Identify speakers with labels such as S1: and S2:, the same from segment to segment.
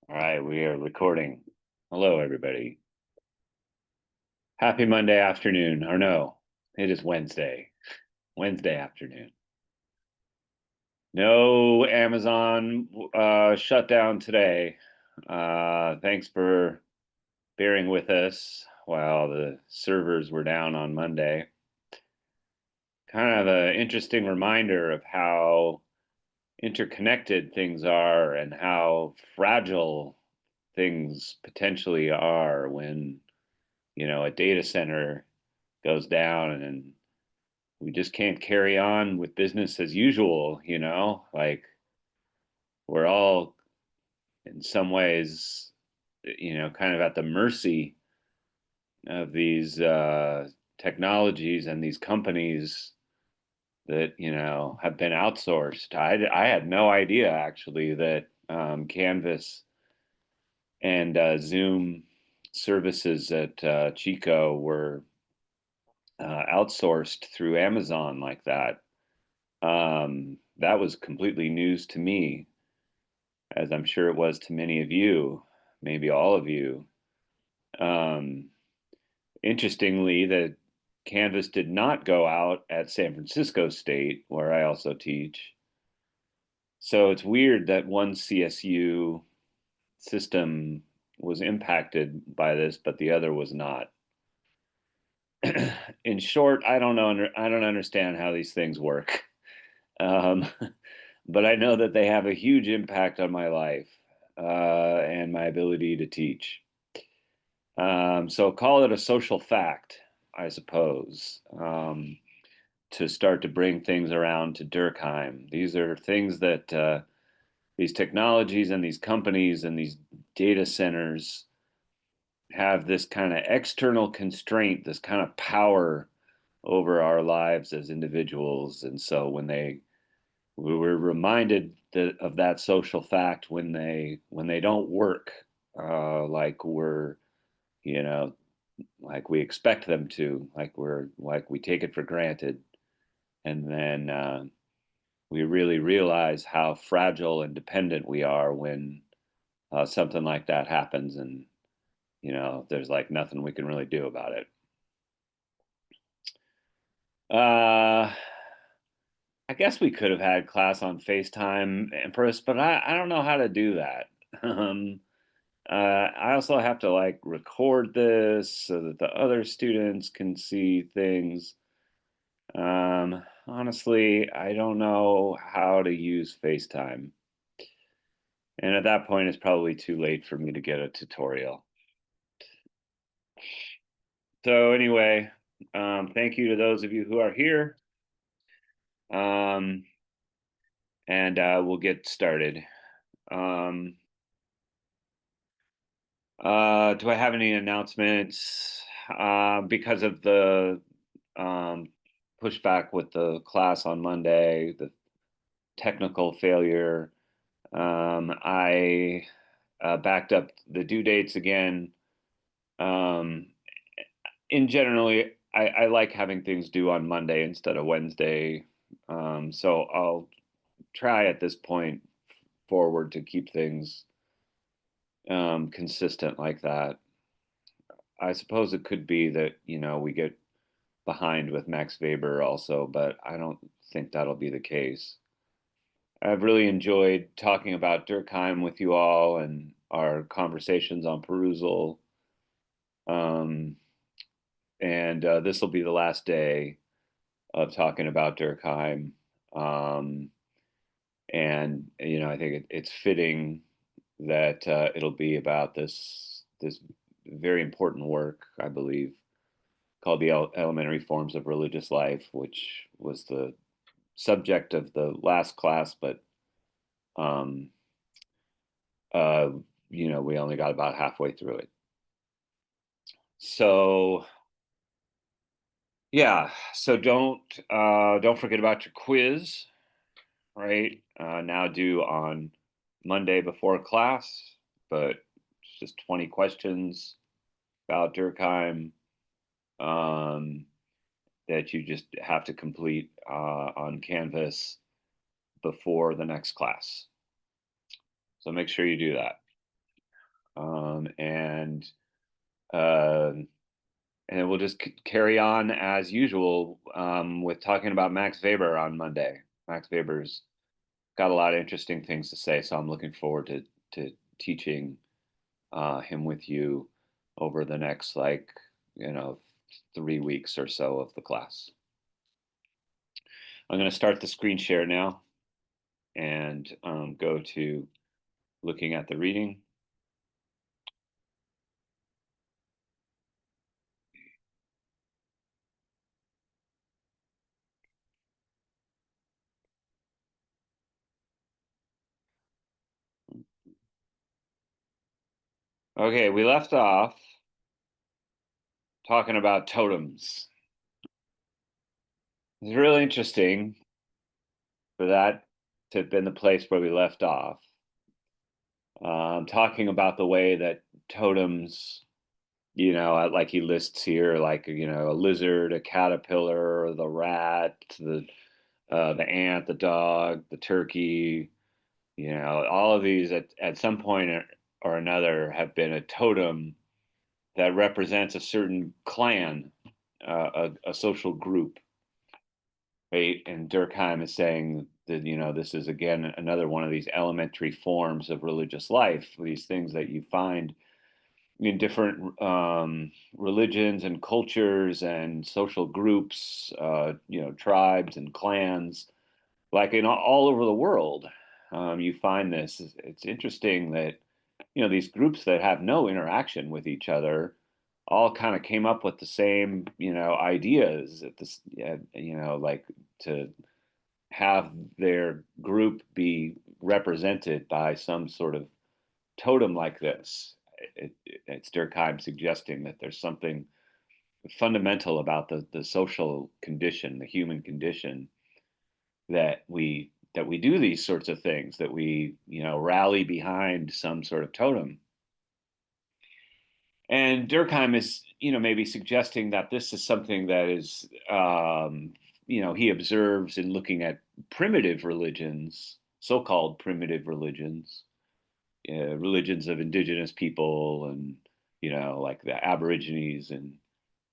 S1: All right, we are recording. Hello, everybody. Happy Monday afternoon. Or no, it is Wednesday. Wednesday afternoon. No Amazon shutdown today. Thanks for bearing with us while the servers were down on Monday. Kind of an interesting reminder of how interconnected things are and how fragile things potentially are when a data center goes down and we just can't carry on with business as usual, like we're all in some ways, kind of at the mercy of these technologies and these companies that, have been outsourced. I had no idea actually that Canvas and Zoom services at Chico were outsourced through Amazon like that. That was completely news to me, as I'm sure it was to many of you, maybe all of you. Um, Interestingly, the Canvas did not go out at San Francisco State, where I also teach. So it's weird that one CSU system was impacted by this, but the other was not. In short, I don't know. I don't understand how these things work. Um, but I know that they have a huge impact on my life and my ability to teach. So call it a social fact, I suppose, to start to bring things around to Durkheim. These are things that these technologies and these companies and these data centers have this kind of external constraint, this kind of power over our lives as individuals. And so we were reminded of that social fact when they don't work like you know like we expect them to, like we take it for granted, and then we really realize how fragile and dependent we are when something like that happens, and there's like nothing we can really do about it. uh I guess we could have had class on FaceTime, Empress, but I don't know how to do that. um I also have to like record this so that the other students can see things. Honestly, I don't know how to use FaceTime. And at that point, it's probably too late for me to get a tutorial. So anyway, thank you to those of you who are here. Um, and we'll get started. Um, do I have any announcements? Because of the um, pushback with the class on Monday, the technical failure, I backed up the due dates again. Um, in generally, I like having things due on Monday instead of Wednesday. So I'll try at this point forward to keep things consistent like that. I suppose it could be that, we get behind with Max Weber also, but I don't think that'll be the case. I've really enjoyed talking about Durkheim with you all and our conversations on perusal. Um, and this will be the last day of talking about Durkheim. Um, and I think it's fitting that it'll be about this very important work, I believe, called the Elementary Forms of Religious Life, which was the subject of the last class, but um, uh, we only got about halfway through it. So yeah, so don't forget about your quiz, right? Now due on Monday before class, but it's just 20 questions about Durkheim um, that you just have to complete on Canvas before the next class. So make sure you do that. and uh, and we'll just carry on as usual with talking about Max Weber on Monday. Max Weber's got a lot of interesting things to say, so I'm looking forward to teaching him with you over the next, like, 3 weeks or so of the class. I'm going to start the screen share now and go to looking at the reading. Okay, we left off talking about totems. It's really interesting for that to have been the place where we left off. Talking about the way that totems, like he lists here, like, a lizard, a caterpillar, the rat, the ant, the dog, the turkey, all of these at some point or another have been a totem that represents a certain clan, a social group, right? And Durkheim is saying that, this is again another one of these elementary forms of religious life, these things that you find in different religions and cultures and social groups, tribes and clans, like in all over the world. You find this. It's interesting that these groups that have no interaction with each other all kind of came up with the same ideas at this, like to have their group be represented by some sort of totem like this. It's Durkheim suggesting that there's something fundamental about the social condition, the human condition, that we do these sorts of things, that we rally behind some sort of totem. And Durkheim is maybe suggesting that this is something that is he observes in looking at primitive religions, so-called primitive religions, religions of indigenous people, and like the Aborigines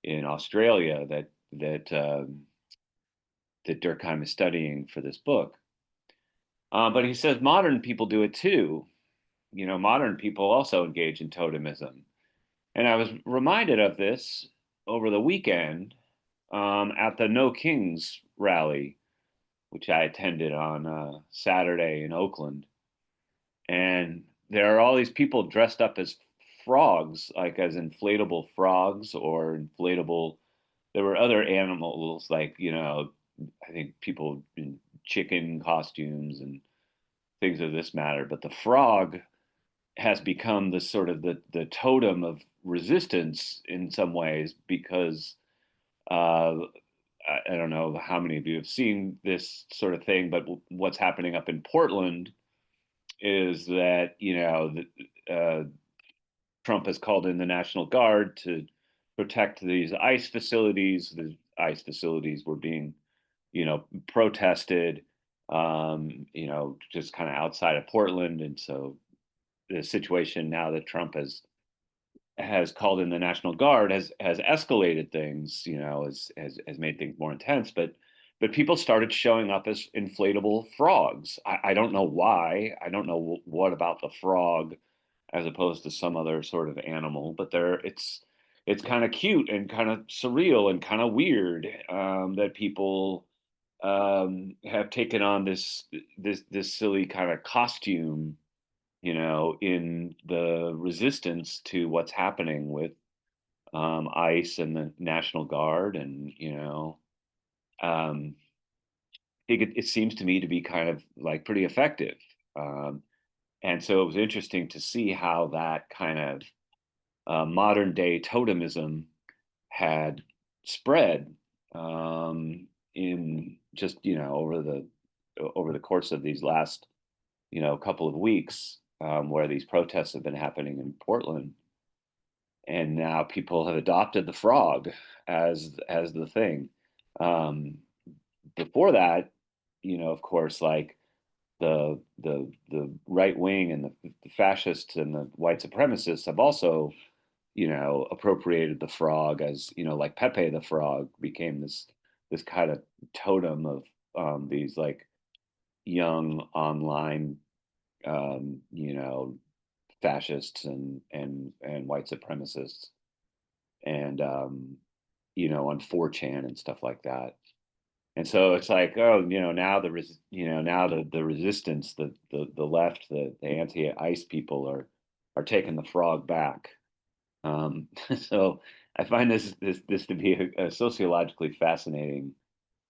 S1: in Australia that Durkheim is studying for this book. But he says modern people do it too. Modern people also engage in totemism. And I was reminded of this over the weekend at the No Kings rally, which I attended on Saturday in Oakland. And there are all these people dressed up as frogs, like as inflatable frogs or inflatable. There were other animals, like, I think people in chicken costumes and things of this matter. But the frog has become the sort of the totem of resistance in some ways, because I don't know how many of you have seen this sort of thing, but what's happening up in Portland is that Trump has called in the National Guard to protect these ICE facilities. The ICE facilities were being protested, just kind of outside of Portland, and so the situation now that Trump has called in the National Guard has escalated things, has made things more intense. But people started showing up as inflatable frogs. I don't know why. I don't know what about the frog as opposed to some other sort of animal, but it's kind of cute and kind of surreal and kind of weird, that people have taken on this silly kind of costume, in the resistance to what's happening with ICE and the National Guard. And, um, it seems to me to be kind of like pretty effective. Um, and so it was interesting to see how that kind of modern day totemism had spread, in just, over the course of these last, couple of weeks, where these protests have been happening in Portland. And now people have adopted the frog as the thing. Um, Before that, of course, like the right wing and the fascists and the white supremacists have also, appropriated the frog, as like Pepe the Frog became this kind of totem of these like young online, fascists and white supremacists, and on 4chan and stuff like that. And so it's like, oh, now now the resistance, the left, the anti-ICE people are taking the frog back. So I find this to be a sociologically fascinating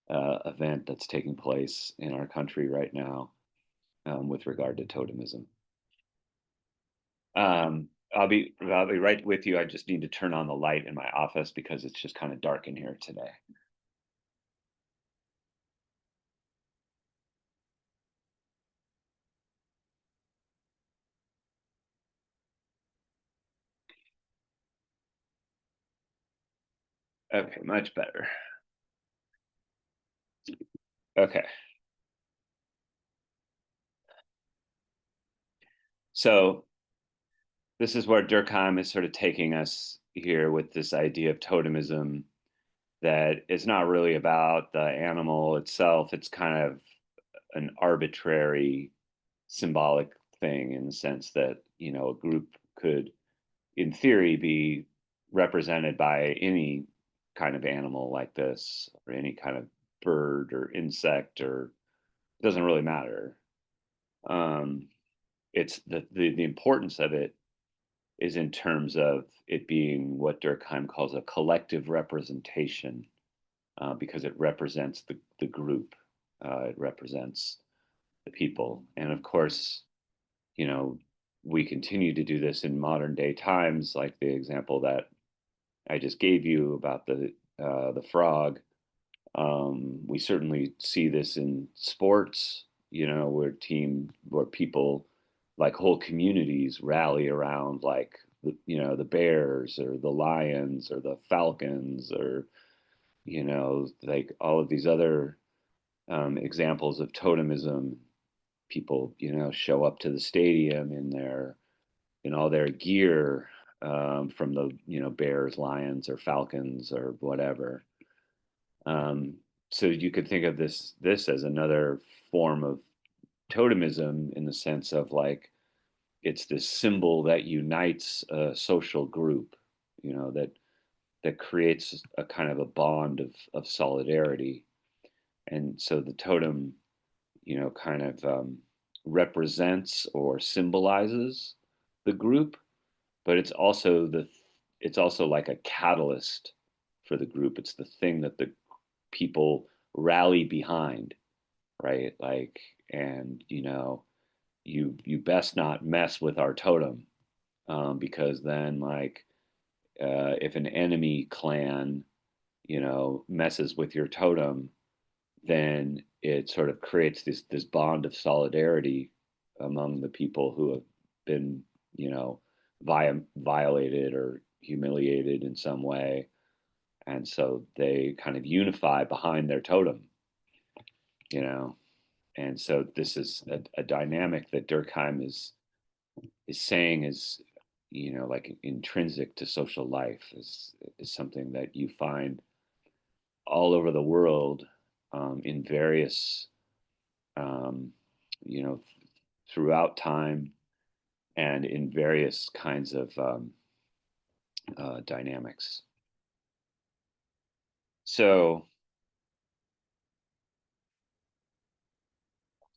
S1: event that's taking place in our country right now, with regard to totemism. I'll be right with you. I just need to turn on the light in my office because it's just kind of dark in here today. Okay, much better. Okay, so this is where Durkheim is sort of taking us here with this idea of totemism, that it's not really about the animal itself. It's kind of an arbitrary symbolic thing, in the sense that, a group could, in theory, be represented by any kind of animal like this, or any kind of bird or insect, or it doesn't really matter. Um, it's the importance of it is in terms of it being what Durkheim calls a collective representation, because it represents the group, it represents the people. And of course, you know, we continue to do this in modern day times, like the example that I just gave you about the frog. We certainly see this in sports, where people, like whole communities, rally around, like the Bears or the Lions or the Falcons, or like all of these other examples of totemism. People show up to the stadium in all their gear, from the Bears, Lions, or Falcons, or whatever. Um, so you could think of this as another form of totemism, in the sense of, like, it's this symbol that unites a social group, that creates a kind of a bond of solidarity. And so the totem, kind of represents or symbolizes the group, but it's also like a catalyst for the group. It's the thing that the people rally behind, right? Like, and you best not mess with our totem, because then, like, if an enemy clan messes with your totem, then it sort of creates this bond of solidarity among the people who have been, violated or humiliated in some way, and so they kind of unify behind their totem, you know. And so this is a dynamic that Durkheim is saying is, like intrinsic to social life, is something that you find all over the world, in various, um, you know, throughout time, and in various kinds of dynamics. So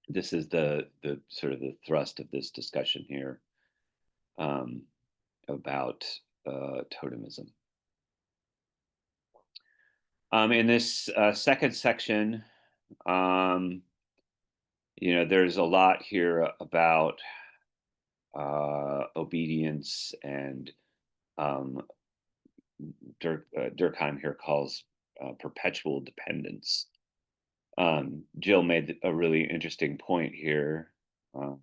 S1: this is the sort of the thrust of this discussion here, um, about totemism. In this second section, um, there's a lot here about obedience, and um, Durkheim here calls perpetual dependence. Jill made a really interesting point here, uh,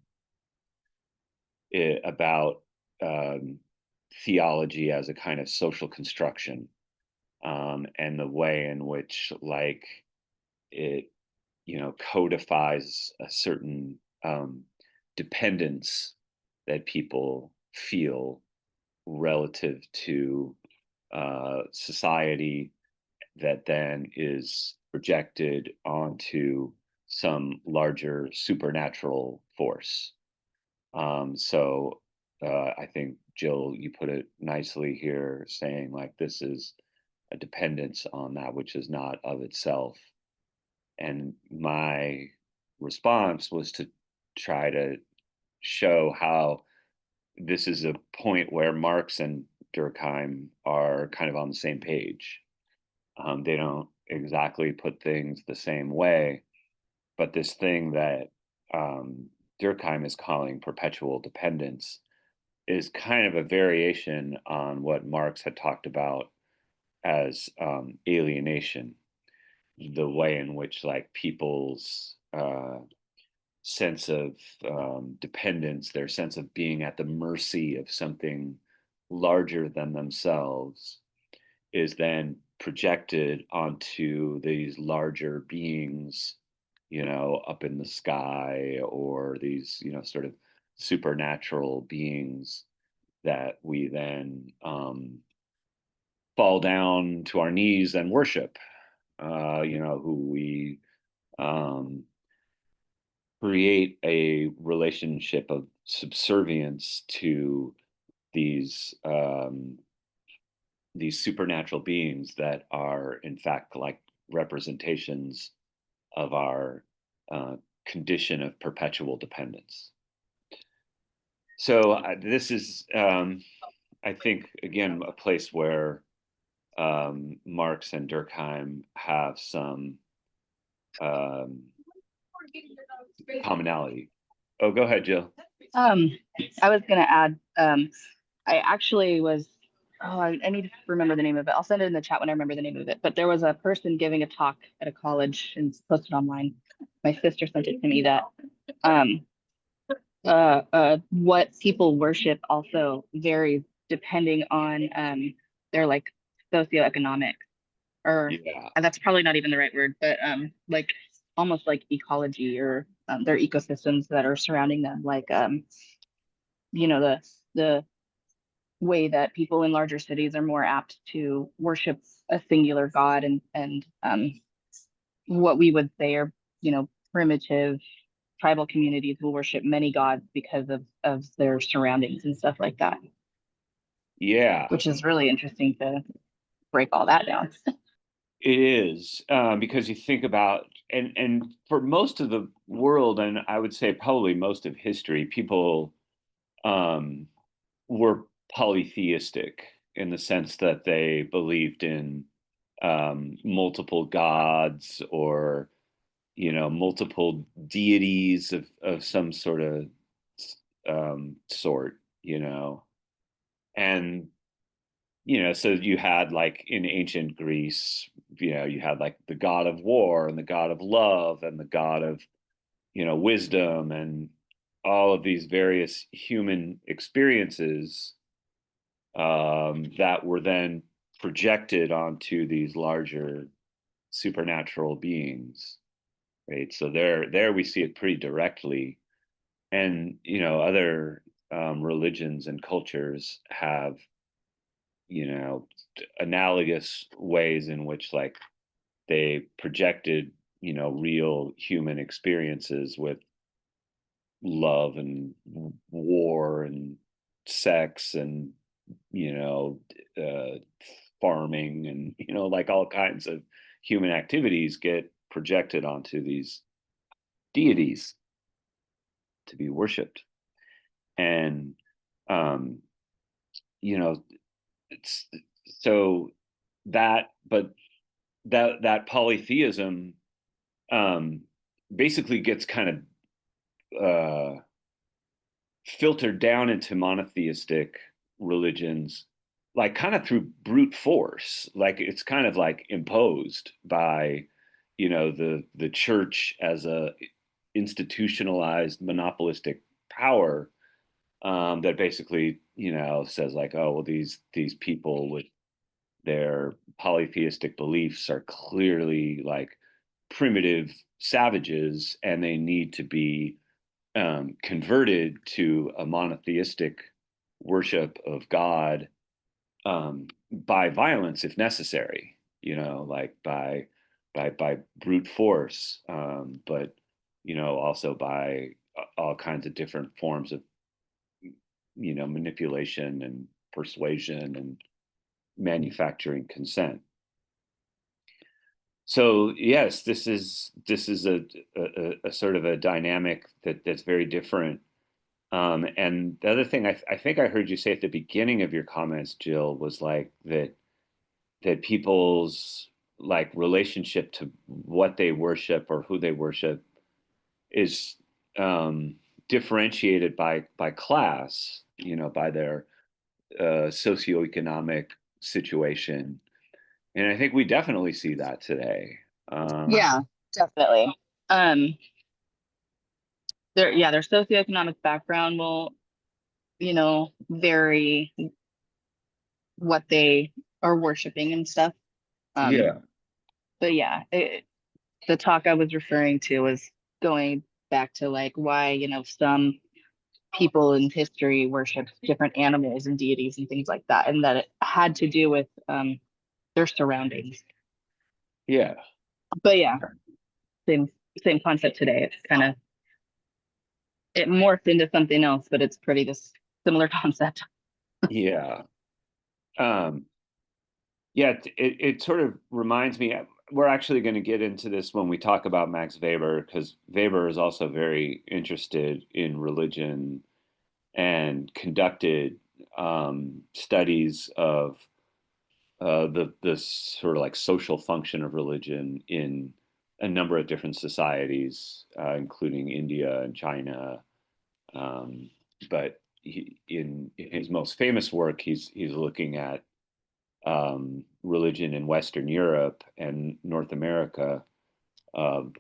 S1: about um, theology as a kind of social construction, and the way in which, like, it codifies a certain um, dependence that people feel relative to society that then is projected onto some larger supernatural force. So I think, Jill, you put it nicely here, saying like this is a dependence on that which is not of itself. And my response was to try to show how this is a point where Marx and Durkheim are kind of on the same page. They don't exactly put things the same way, but this thing that Durkheim is calling perpetual dependence is kind of a variation on what Marx had talked about as alienation, the way in which like people's sense of dependence, their sense of being at the mercy of something larger than themselves, is then projected onto these larger beings, up in the sky, or these, sort of supernatural beings that we then fall down to our knees and worship, who we um, create a relationship of subservience to these these supernatural beings that are in fact like representations of our uh, condition of perpetual dependence. So this is, I think, again, a place where Marx and Durkheim have some um, commonality. Oh, go ahead, Jill.
S2: Um, I was gonna add, I actually was, oh, I need to remember the name of it. I'll send it in the chat when I remember the name of it. But there was a person giving a talk at a college and it's posted online. My sister sent it to me that um what people worship also varies depending on their like socioeconomic, or
S1: Yeah.
S2: that's probably not even the right word, but like almost like ecology, or their ecosystems that are surrounding them, like the way that people in larger cities are more apt to worship a singular god, and what we would say are, primitive tribal communities will worship many gods because of their surroundings and stuff like that,
S1: Yeah,
S2: which is really interesting to break all that down.
S1: it is, because you think about, and for most of the world, and I would say probably most of history, people um, were polytheistic in the sense that they believed in multiple gods, or multiple deities of some sort of sort, and so you had like in ancient Greece, you had like the god of war and the god of love and the god of wisdom, and all of these various human experiences that were then projected onto these larger supernatural beings, right? So there we see it pretty directly, and other religions and cultures have you know analogous ways in which like they projected real human experiences with love and war and sex and you know uh, farming, and like all kinds of human activities get projected onto these deities to be worshipped. And um you know it's so that but that polytheism um basically gets kind of filtered down into monotheistic religions, like kind of through brute force. Like it's kind of like imposed by the church as a institutionalized monopolistic power, that basically says like, oh well, these people with their polytheistic beliefs are clearly like primitive savages, and they need to be converted to a monotheistic worship of God by violence if necessary, like by brute force, but also by all kinds of different forms of manipulation and persuasion and manufacturing consent. So yes, this is a sort of a dynamic that's very different. And the other thing I think I heard you say at the beginning of your comments, Jill, was like that people's like relationship to what they worship or who they worship is differentiated by class, by their socioeconomic situation. And I think we definitely see that today. Um,
S2: Yeah, definitely. Um, their socioeconomic background will, vary what they are worshiping and stuff. Um,
S1: yeah,
S2: but yeah, the talk I was referring to was going back to like why, some people in history worship different animals and deities and things like that, and that it had to do with their surroundings.
S1: yeah,
S2: But yeah, same same concept today. It's kind of it morphed into something else, but it's pretty this similar concept.
S1: yeah. Um, yeah, it sort of reminds me, we're actually going to get into this when we talk about Max Weber, because Weber is also very interested in religion and conducted studies of the sort of like social function of religion in a number of different societies, including India and China. Um, but in his most famous work, he's looking at religion in Western Europe and North America of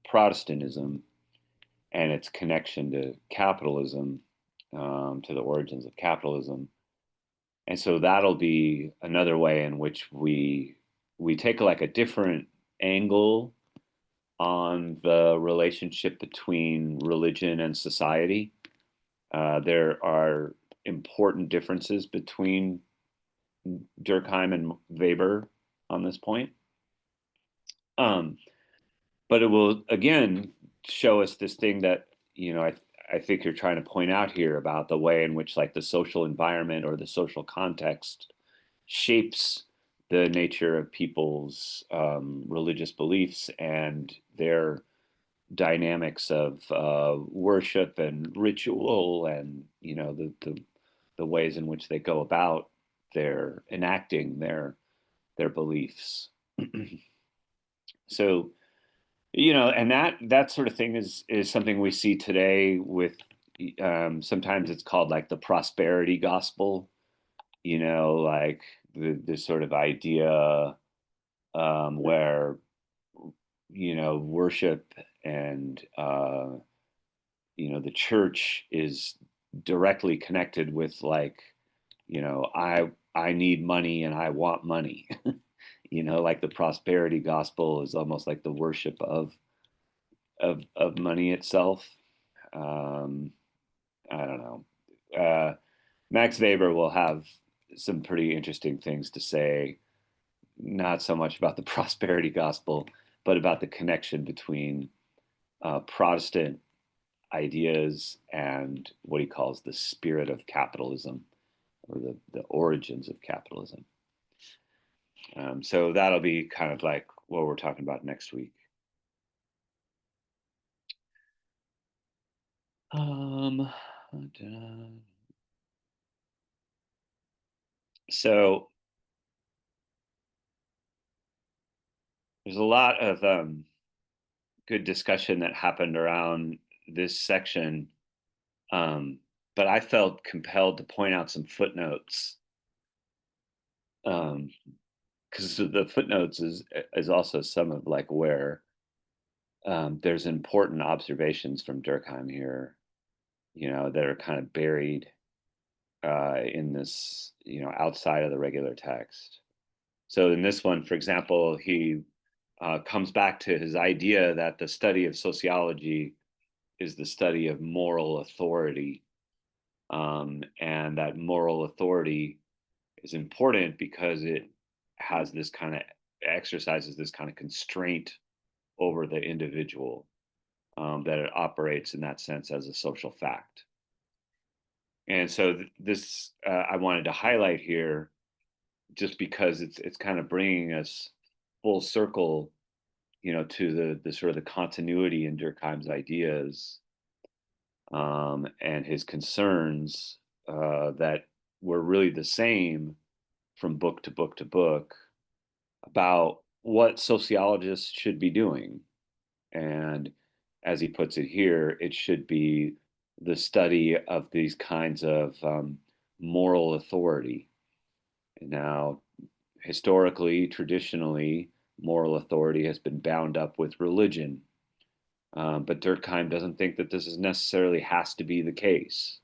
S1: Protestantism and its connection to capitalism, to the origins of capitalism. And so that'll be another way in which we take like a different angle on the relationship between religion and society. There are important differences between Durkheim and Weber on this point. Um, but it will again show us this thing that I think you're trying to point out here about the way in which like the social environment or the social context shapes the nature of people's religious beliefs and their dynamics of worship and ritual and the ways in which they go about their enacting their beliefs. So and that sort of thing is something we see today with sometimes it's called like the prosperity gospel, like the sort of idea where worship and the church is directly connected with like I need money and I want money. Like the prosperity gospel is almost like the worship of money itself. Um, I don't know. Max Weber will have some pretty interesting things to say, not so much about the prosperity gospel, but about the connection between Protestant ideas and what he calls the spirit of capitalism or the origins of capitalism. So that'll be kind of like what we're talking about next week. Um, so there's a lot of good discussion that happened around this section, um, but I felt compelled to point out some footnotes because the footnotes is also some of like where there's important observations from Durkheim here, that are kind of buried in this, outside of the regular text. So in this one, for example, he comes back to his idea that the study of sociology is the study of moral authority. And that moral authority is important because it has this kind of exercises this kind of constraint over the individual, that it operates in that sense as a social fact. And so this I wanted to highlight here just because it's kind of bringing us full circle, to the sort of the continuity in Durkheim's ideas, and his concerns, that were really the same from book to book to book about what sociologists should be doing. And as he puts it here, it should be the study of these kinds of moral authority. Now, historically, traditionally, moral authority has been bound up with religion. But Durkheim doesn't think that this is necessarily has to be the case.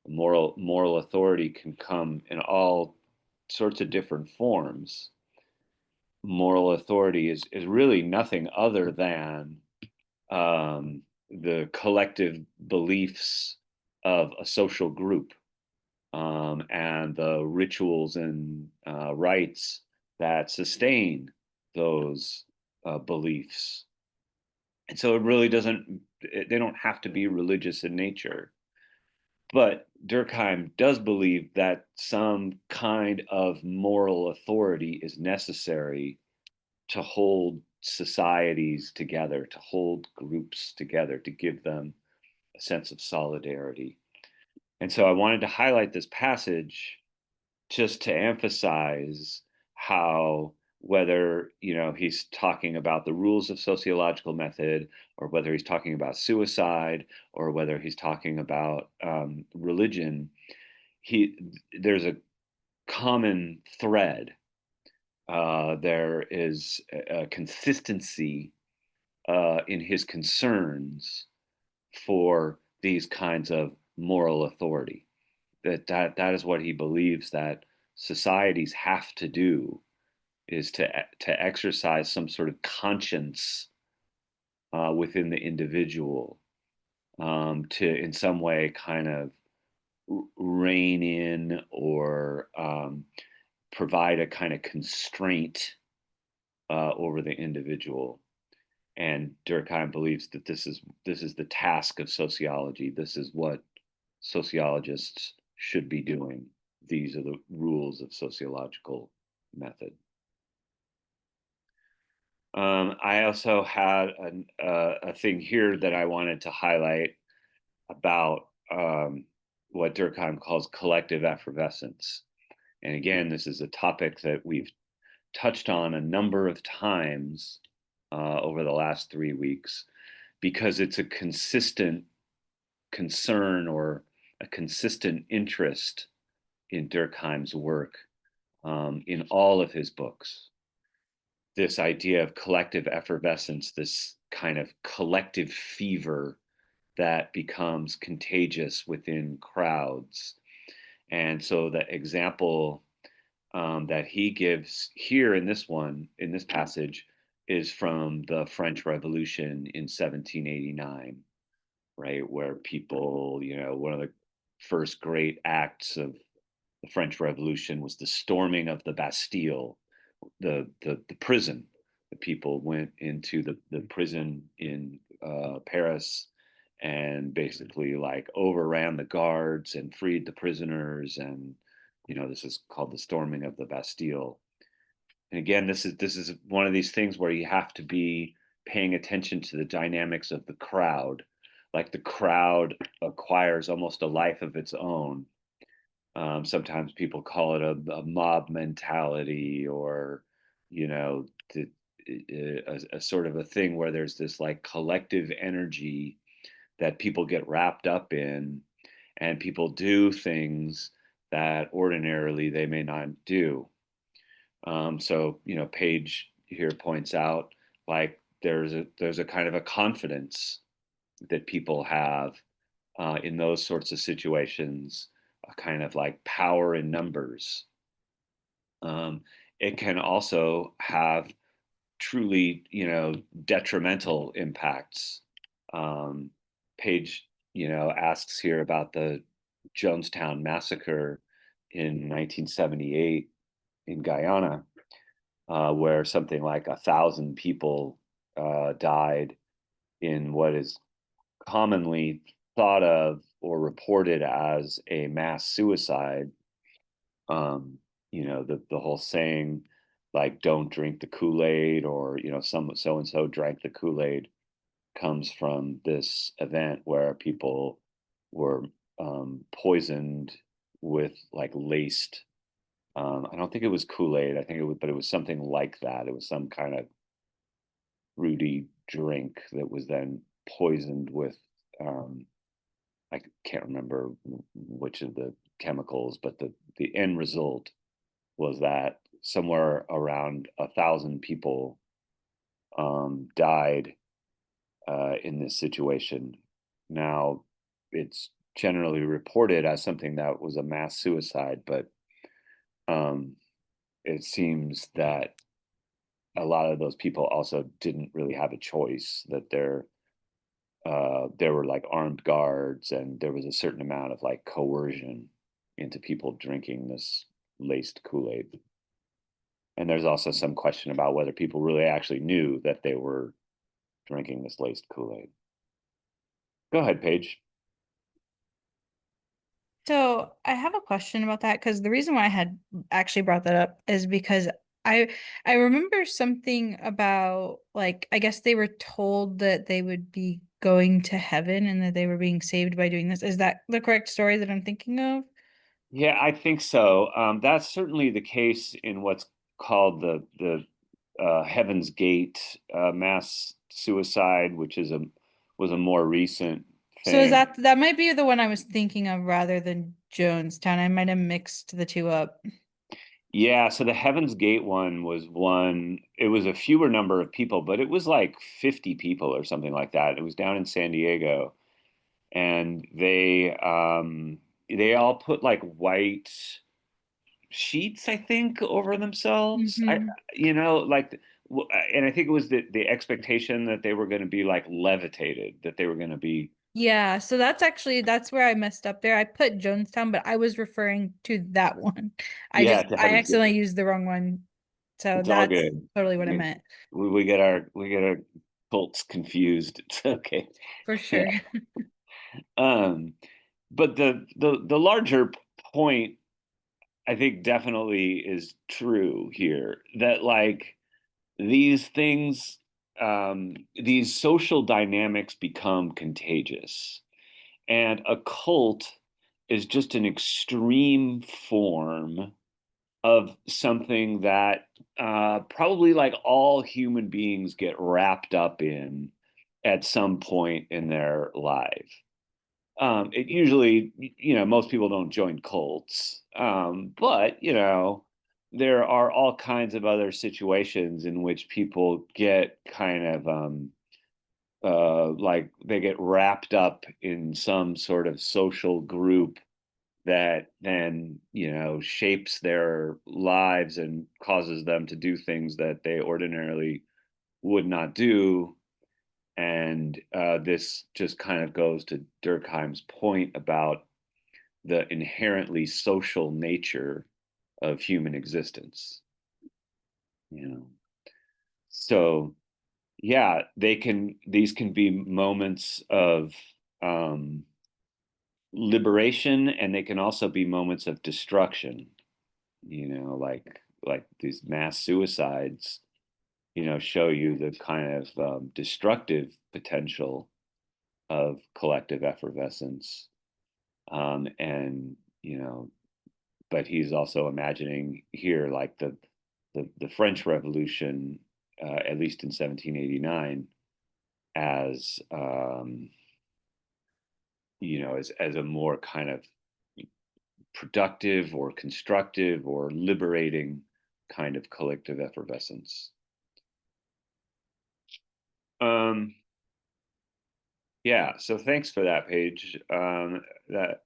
S1: Moral authority can come in all sorts of different forms. Moral authority is really nothing other than the collective beliefs of a social group, and the rituals and rites that sustain those beliefs. And so it really doesn't, they don't have to be religious in nature. But Durkheim does believe that some kind of moral authority is necessary to hold societies together, to hold groups together, to give them a sense of solidarity. And so I wanted to highlight this passage just to emphasize how, whether he's talking about the rules of sociological method, or whether he's talking about suicide, or whether he's talking about religion, he there's a common thread. There is a consistency in his concerns for these kinds of moral authority. That is what he believes that societies have to do, is to exercise some sort of conscience within the individual, to in some way kind of rein in, or provide a kind of constraint over the individual. And Durkheim believes that this is the task of sociology. This is what sociologists should be doing. These are the rules of sociological method. I also had a thing here that I wanted to highlight about what Durkheim calls collective effervescence. And again, this is a topic that we've touched on a number of times over the last 3 weeks, because it's a consistent concern, or a consistent interest in Durkheim's work, in all of his books. This idea of collective effervescence, this kind of collective fever that becomes contagious within crowds. And so the example that he gives here in this passage, is from the French Revolution in 1789, right? Where people, one of the first great acts of the French Revolution was the storming of the Bastille, the prison. The people went into the prison in Paris, and basically like overran the guards and freed the prisoners. And this is called the storming of the Bastille. And again, this is one of these things where you have to be paying attention to the dynamics of the crowd. Like the crowd acquires almost a life of its own. Sometimes people call it a mob mentality, or you know, the, a sort of a thing where there's this like collective energy that people get wrapped up in, and people do things that ordinarily they may not do. So Page here points out, like there's a kind of a confidence that people have in those sorts of situations, a kind of like power in numbers. Um, it can also have truly, detrimental impacts. Um, Page, asks here about the Jonestown massacre in 1978 in Guyana, where something like 1,000 people died in what is commonly thought of or reported as a mass suicide. The whole saying, like, don't drink the Kool-Aid, or, some so and so drank the Kool-Aid, comes from this event where people were poisoned with, like, laced. I don't think it was Kool-Aid. I think it was, but it was something like that. It was some kind of fruity drink that was then poisoned with. Um, I can't remember which of the chemicals, but the end result was that somewhere around 1,000 people died in this situation. Now, it's generally reported as something that was a mass suicide, but um, it seems that a lot of those people also didn't really have a choice. That there were, like, armed guards, and there was a certain amount of, like, coercion into people drinking this laced Kool-Aid. And there's also some question about whether people really actually knew that they were drinking this laced Kool-Aid. Go ahead, Paige.
S3: So I have a question about that because the reason why I had actually brought that up is because I I remember something about, like, I guess they were told that they would be going to heaven and that they were being saved by doing this. Is that the correct story that I'm thinking of?
S1: Yeah, I think so. That's certainly the case in what's called the Heaven's Gate mass suicide, which was a more recent
S3: So is
S1: thing.
S3: that might be the one I was thinking of rather than Jonestown. I might have mixed the two up.
S1: Yeah, so the Heaven's Gate one was one. It was a fewer number of people, but it was like 50 people or something like that. It was down in San Diego, and they all put, like, white sheets, I think, over themselves.
S3: Hmm.
S1: Like, and I think it was the expectation that they were going to be, like, levitated, that they were going to be.
S3: Yeah, so that's where I messed up there. I put Jonestown, but I was referring to that one.
S1: Yeah, to
S3: I
S1: Heaven's Gate.
S3: accidentally used the wrong one. So
S1: It's all
S3: that's
S1: good.
S3: totally what I
S1: We
S3: meant.
S1: we get our cults confused. It's okay.
S3: For sure.
S1: Um, but the larger point, I think, definitely is true here, that, like, these things, these social dynamics become contagious, and a cult is just an extreme form of something that probably, like, all human beings get wrapped up in at some point in their life. It usually, most people don't join cults, but, there are all kinds of other situations in which people get kind of, like, they get wrapped up in some sort of social group that then, shapes their lives and causes them to do things that they ordinarily would not do. And this just kind of goes to Durkheim's point about the inherently social nature of human existence. You know, so yeah, these can be moments of um, liberation, and they can also be moments of destruction. Like these mass suicides, show you the kind of destructive potential of collective effervescence. And but he's also imagining here, like, the French Revolution, at least in 1789, as as a more kind of productive or constructive or liberating kind of collective effervescence. Um, yeah, so thanks for that, Paige. That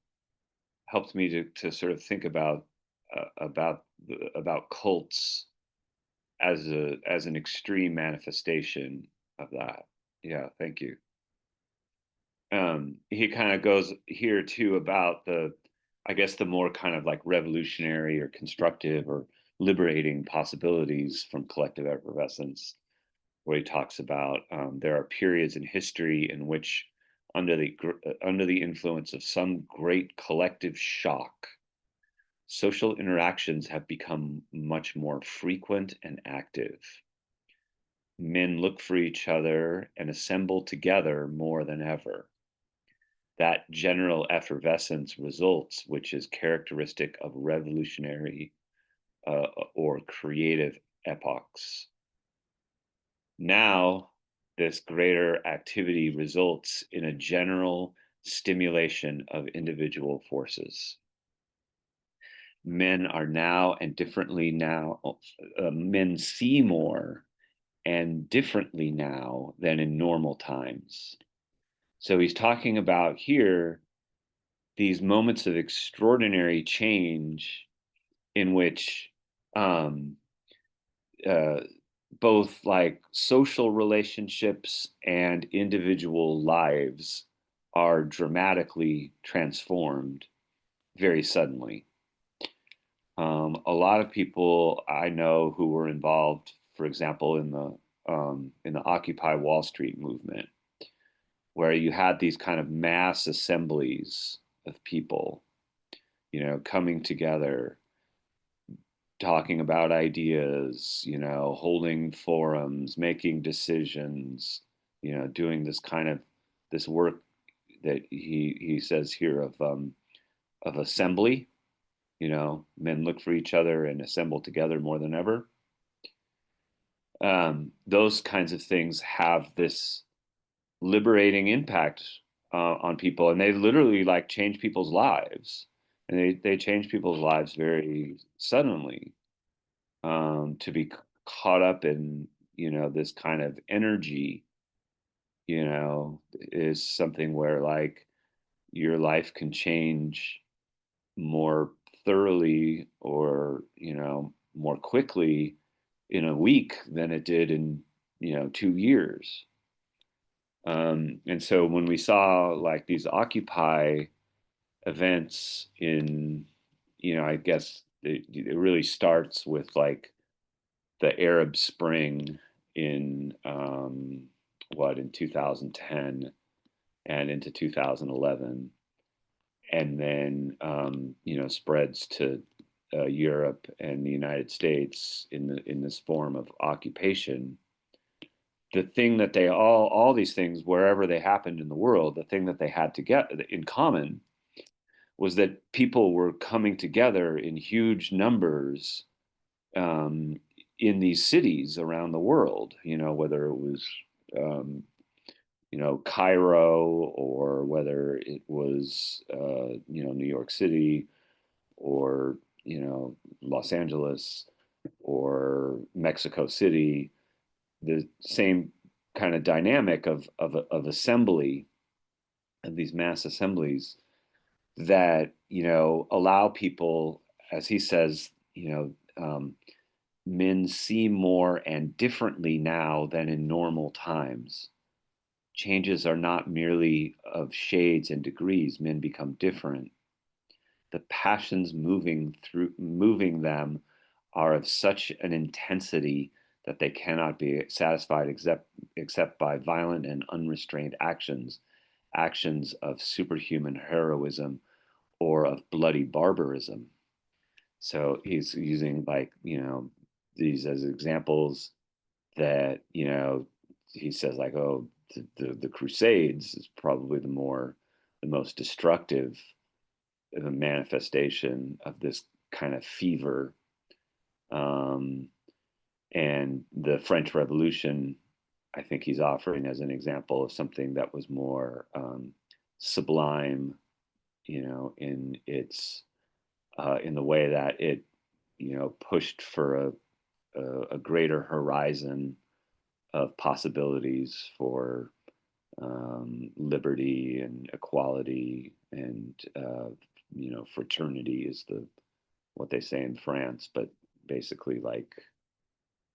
S1: helped me to sort of think about cults as an extreme manifestation of that. Yeah, thank you. he kind of goes here too about the, I guess, the more kind of like revolutionary or constructive or liberating possibilities from collective effervescence, where he talks about there are periods in history in which, under the influence of some great collective shock, social interactions have become much more frequent and active. Men look for each other and assemble together more than ever. That general effervescence results, which is characteristic of revolutionary or creative epochs. Now, this greater activity results in a general stimulation of individual forces. Men are now and differently now, men see more and differently now than in normal times. So he's talking about here these moments of extraordinary change in which um, uh, both like social relationships and individual lives are dramatically transformed very suddenly. A lot of people I know who were involved, for example, in the Occupy Wall Street movement, where you had these kind of mass assemblies of people, you know, coming together, talking about ideas, you know, holding forums, making decisions, you know, doing this kind of this work that he says here of assembly. You know, men look for each other and assemble together more than ever. Those kinds of things have this liberating impact on people, and they literally like change people's lives, and they change people's lives very suddenly. To be caught up in, you know, this kind of energy, you know, is something where like your life can change more thoroughly or, you know, more quickly in a week than it did in, you know, 2 years. And so when we saw like these Occupy events in, you know, I guess it really starts with like the Arab Spring in in 2010 and into 2011, and then you know, spreads to Europe and the United States in this form of occupation. The thing that they all these things, wherever they happened in the world, the thing that they had to get in common was that people were coming together in huge numbers um, in these cities around the world, you know, whether it was, um, you know, Cairo, or whether it was, you know, New York City, or, you know, Los Angeles, or Mexico City, the same kind of dynamic of assembly, of these mass assemblies that, you know, allow people, as he says, you know, men see more and differently now than in normal times. Changes are not merely of shades and degrees, men become different. The passions moving them are of such an intensity that they cannot be satisfied except by violent and unrestrained actions of superhuman heroism or of bloody barbarism. So he's using, like, you know, these as examples that, you know, he says like, oh, the Crusades is probably the most destructive manifestation of this kind of fever. Um, and the French Revolution, I think he's offering as an example of something that was more sublime, you know, in its in the way that it, you know, pushed for a greater horizon of possibilities for liberty and equality and you know, fraternity is the what they say in France, but basically like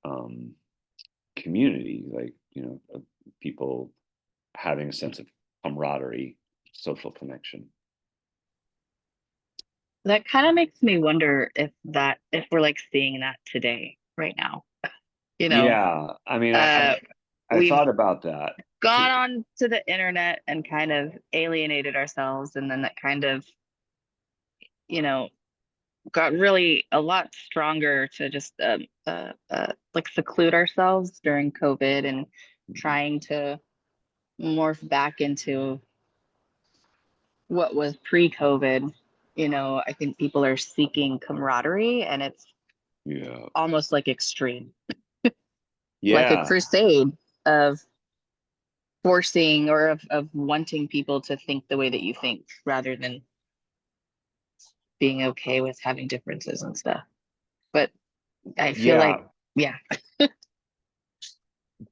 S1: um, community, like, you know, people having a sense of camaraderie, social connection.
S2: That kind of makes me wonder if we're like seeing that today, right now. You know,
S1: Yeah, I mean,
S2: uh,
S1: I
S2: we've
S1: thought about that
S2: gone
S1: too.
S2: on to the internet and kind of alienated ourselves, and then that kind of, you know, got really a lot stronger to just like seclude ourselves during COVID and trying to morph back into what was pre-COVID. I think people are seeking camaraderie, and it's
S1: Yeah,
S2: almost like extreme, like a
S1: yeah.
S2: crusade of forcing or of wanting people to think the way that you think rather than being okay with having differences and stuff. But I feel like,
S1: Yeah,
S2: yeah,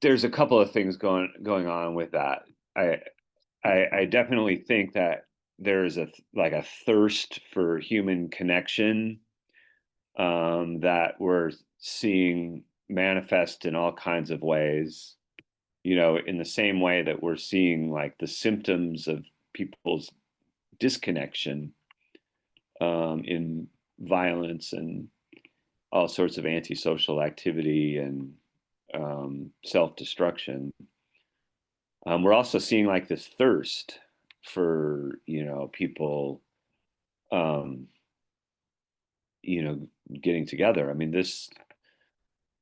S1: there's a couple of things going on with that. I I definitely think that there's a thirst for human connection, that we're seeing manifest in all kinds of ways. In the same way that we're seeing like the symptoms of people's disconnection, in violence and all sorts of antisocial activity and, self-destruction. We're also seeing like this thirst for people, um, getting together. I mean, this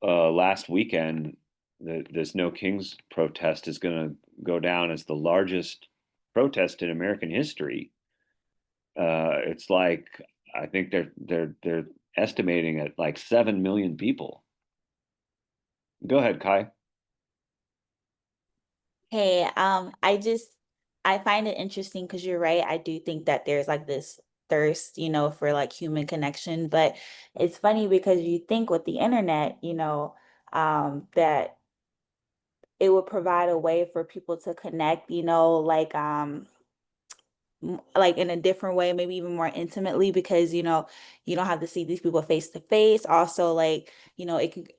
S1: last weekend, this No Kings protest is going to go down as the largest protest in American history. It's like I think they're estimating at like 7 million people. Go ahead, Kai.
S4: Hey, I find it interesting because you're right. I do think that there's like this thirst, for like human connection. But it's funny because you think with the internet, that it would provide a way for people to connect, like in a different way, maybe even more intimately, because you don't have to see these people face to face. Also, like it could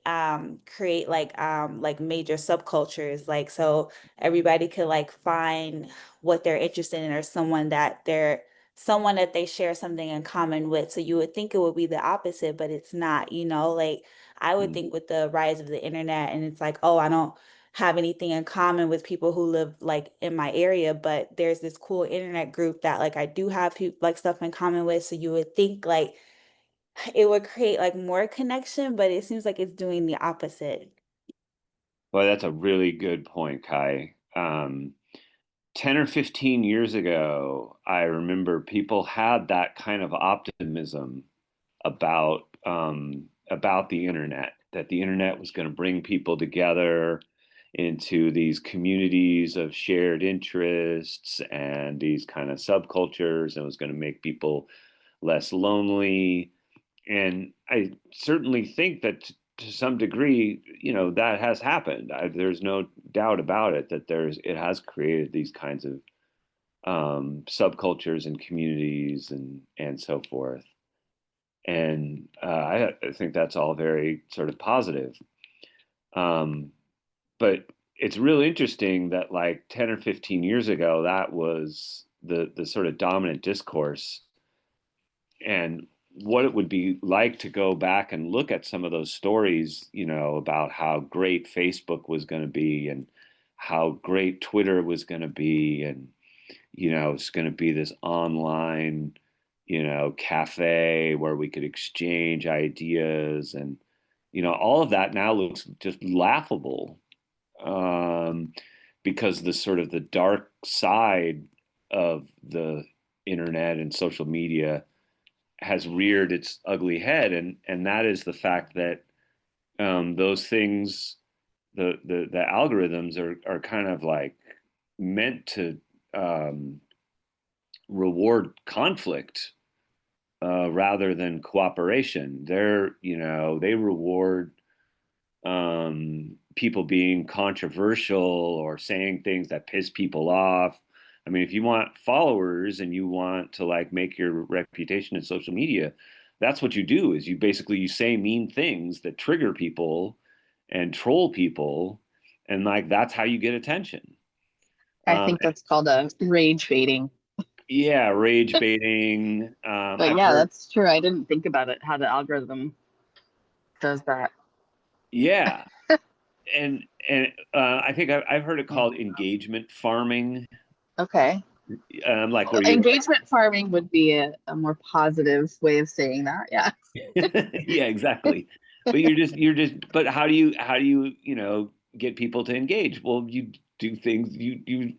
S4: create like major subcultures, like so everybody could like find what they're interested in, or someone that they share something in common with. So you would think it would be the opposite, but it's not. Like I would
S1: Mm.
S4: think with the rise of the internet, and it's like, oh, I don't have anything in common with people who live like in my area, but there's this cool internet group that like I do have like stuff in common with. So you would think like it would create like more connection, but it seems like it's doing the opposite.
S1: Well, that's a really good point, Kai. 10 or 15 years ago, I remember people had that kind of optimism about the internet, that the internet was going to bring people together into these communities of shared interests and these kind of subcultures, and was going to make people less lonely. And I certainly think that to some degree, that has happened. There's no doubt about it that it has created these kinds of, subcultures and communities and so forth. And I think that's all very sort of positive. Um, but it's really interesting that like 10 or 15 years ago, that was the sort of dominant discourse. And what it would be like to go back and look at some of those stories, about how great Facebook was going to be and how great Twitter was going to be. And, it's going to be this online, cafe where we could exchange ideas. And, all of that now looks just laughable, um, because the sort of the dark side of the internet and social media has reared its ugly head, and that is the fact that, those things, the algorithms are kind of like meant to, um, reward conflict, rather than cooperation. They reward, people being controversial or saying things that piss people off. I mean, if you want followers and you want to like make your reputation in social media, that's what you do, is you say mean things that trigger people and troll people, and like that's how you get attention.
S2: I think that's called a rage baiting.
S1: Yeah, rage baiting.
S2: But
S1: I've
S2: yeah,
S1: heard,
S2: that's true. I didn't think about it, how the algorithm does that.
S1: yeah, and I think I've heard it called engagement farming,
S2: Okay.
S1: like where you're,
S2: Engagement farming would be a more positive way of saying that. Yeah.
S1: yeah, exactly. But but how do you, get people to engage? Well, you do things, you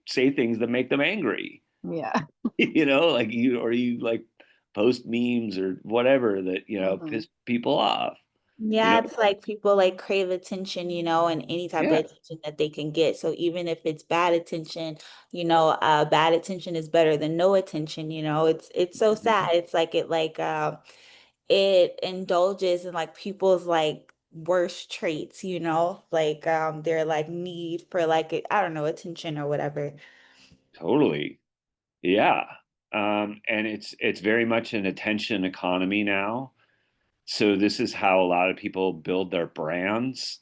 S1: say things that make them angry,
S2: Yeah.
S1: like you like post memes or whatever that,
S2: Hmm.
S1: piss people off, you
S4: Yeah,
S1: know?
S4: it's like people like crave attention, and any type of
S1: Yeah.
S4: attention that they can get. So even if it's bad attention, bad attention is better than no attention, It's so sad. It's like it indulges in like people's like worst traits, like their like need for like I don't know, attention or whatever.
S1: Totally. Yeah. And it's very much an attention economy now. So this is how a lot of people build their brands,